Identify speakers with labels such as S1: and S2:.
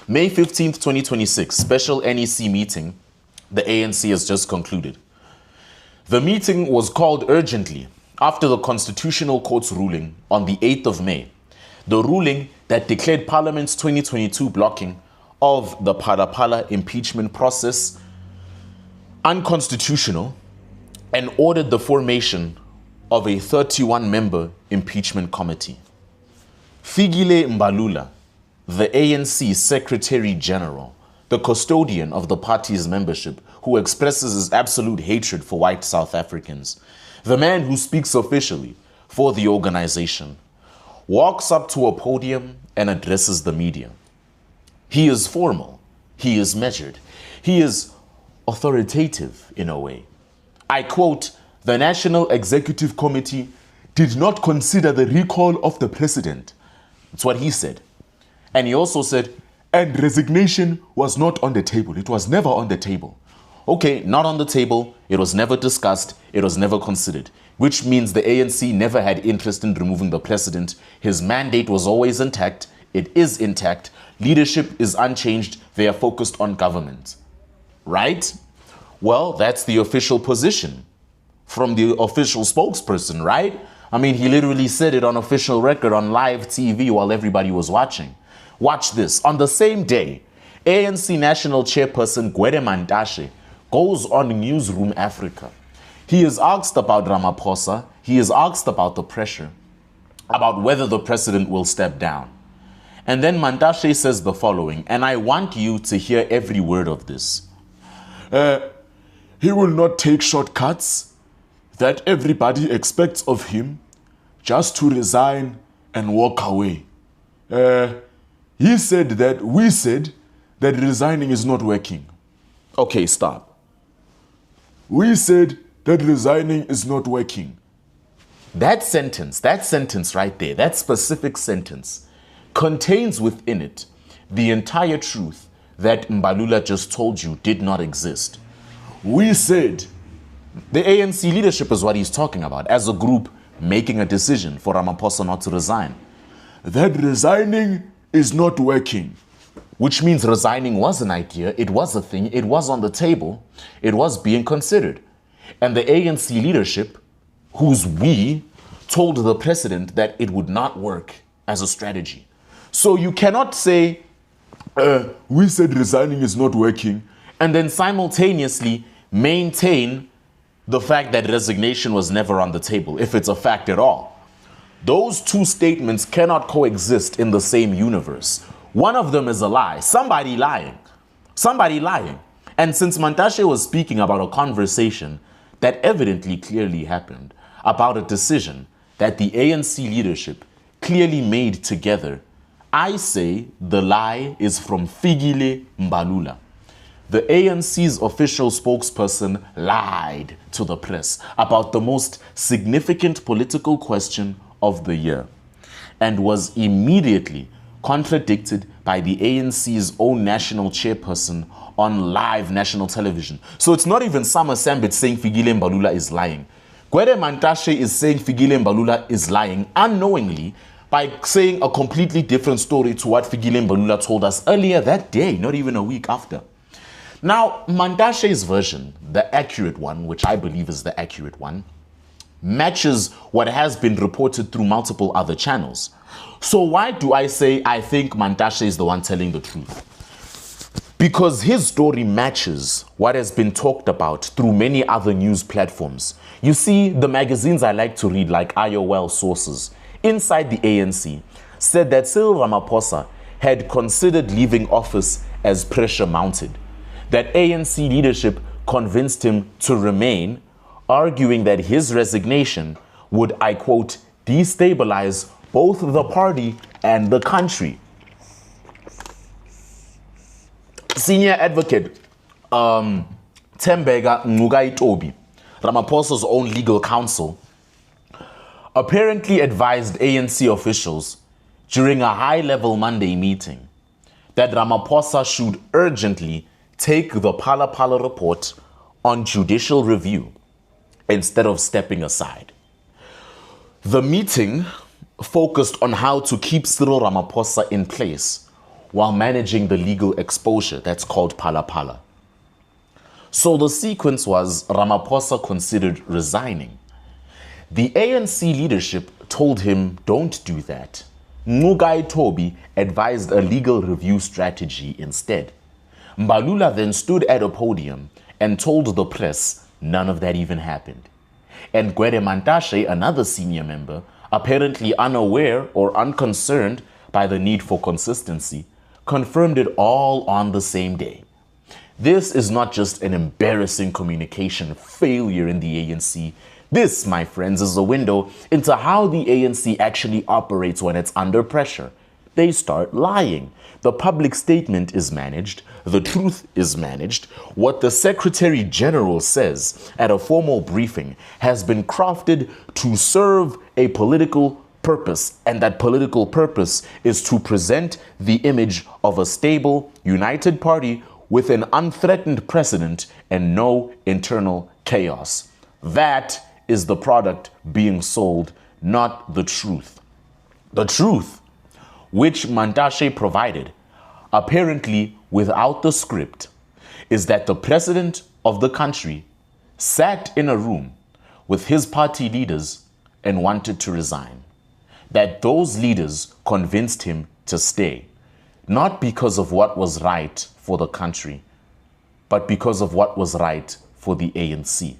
S1: May 15th, 2026, special NEC meeting. The ANC has just concluded. The meeting was called urgently after the Constitutional Court's ruling on the 8th of May. The ruling that declared Parliament's 2022 blocking of the Phala impeachment process unconstitutional and ordered the formation of a 31-member impeachment committee. Fikile Mbalula, the ANC Secretary General, the custodian of the party's membership, who expresses his absolute hatred for white South Africans, the man who speaks officially for the organization, walks up to a podium and addresses the media. He is formal, he is measured, he is authoritative in a way. I quote, "The National Executive Committee did not consider the recall of the president." That's what he said. And he also said, and resignation was not on the table. It was never on the table. Okay, not on the table. It was never discussed. It was never considered, which means the ANC never had interest in removing the president. His mandate was always intact. It is intact. Leadership is unchanged. They are focused on government. Right? Well, that's the official position from the official spokesperson, right? I mean, he literally said it on official record on live TV while everybody was watching. Watch this. On the same day, ANC National Chairperson Gwede Mantashe goes on Newsroom Africa. He is asked about Ramaphosa. He is asked about the pressure, about whether the president will step down. And then Mantashe says the following, and I want you to hear every word of this. He will not take shortcuts that everybody expects of him, just to resign and walk away. We said that resigning is not working. Okay, stop. We said that resigning is not working. That sentence right there, that specific sentence contains within it the entire truth that Mbalula just told you did not exist. We said, the ANC leadership is what he's talking about, as a group making a decision for Ramaphosa not to resign, that resigning is not working. Which means resigning was an idea, it was a thing, it was on the table, it was being considered. And the ANC leadership, whose we, told the president that it would not work as a strategy. So you cannot say, we said resigning is not working, and then simultaneously maintain the fact that resignation was never on the table, if it's a fact at all. Those two statements cannot coexist in the same universe. One of them is a lie. Somebody lying. Somebody lying. And since Mantashe was speaking about a conversation that evidently clearly happened, about a decision that the ANC leadership clearly made together, I say the lie is from Fikile Mbalula. The ANC's official spokesperson lied to the press about the most significant political question of the year and was immediately contradicted by the ANC's own national chairperson on live national television. So it's not even Summer Sambit saying Fikile Mbalula is lying. Gwede Mantashe is saying Fikile Mbalula is lying unknowingly by saying a completely different story to what Fikile Mbalula told us earlier that day, not even a week after. Now, Mantashe's version, the accurate one, which I believe is the accurate one, matches what has been reported through multiple other channels. So why do I say I think Mantashe is the one telling the truth? Because his story matches what has been talked about through many other news platforms. You see, the magazines I like to read, like IOL sources, inside the ANC, said that Cyril Ramaphosa had considered leaving office as pressure mounted, that ANC leadership convinced him to remain, arguing that his resignation would, I quote, destabilize both the party and the country. Senior advocate Tembega Ngugaitobi, Ramaphosa's own legal counsel, apparently advised ANC officials during a high-level Monday meeting that Ramaphosa should urgently take the Phala report on judicial review instead of stepping aside. The meeting focused on how to keep Cyril Ramaphosa in place
S2: while managing the legal exposure that's called Phala. So the sequence was Ramaphosa considered resigning. The ANC leadership told him, don't do that. Ngugai Toby advised a legal review strategy instead. Mbalula then stood at a podium and told the press none of that even happened. And Gwede Mantashe, another senior member, apparently unaware or unconcerned by the need for consistency, confirmed it all on the same day. This is not just an embarrassing communication failure in the ANC. This, my friends, is a window into how the ANC actually operates when it's under pressure. They start lying. The public statement is managed. The truth is managed. What the Secretary General says at a formal briefing has been crafted to serve a political purpose, and that political purpose is to present the image of a stable, united party with an unthreatened precedent and no internal chaos. That is the product being sold, not the truth. The truth, which Mantashe provided, apparently without the script, is that the president of the country sat in a room with his party leaders and wanted to resign. That those leaders convinced him to stay, not because of what was right for the country, but because of what was right for the ANC.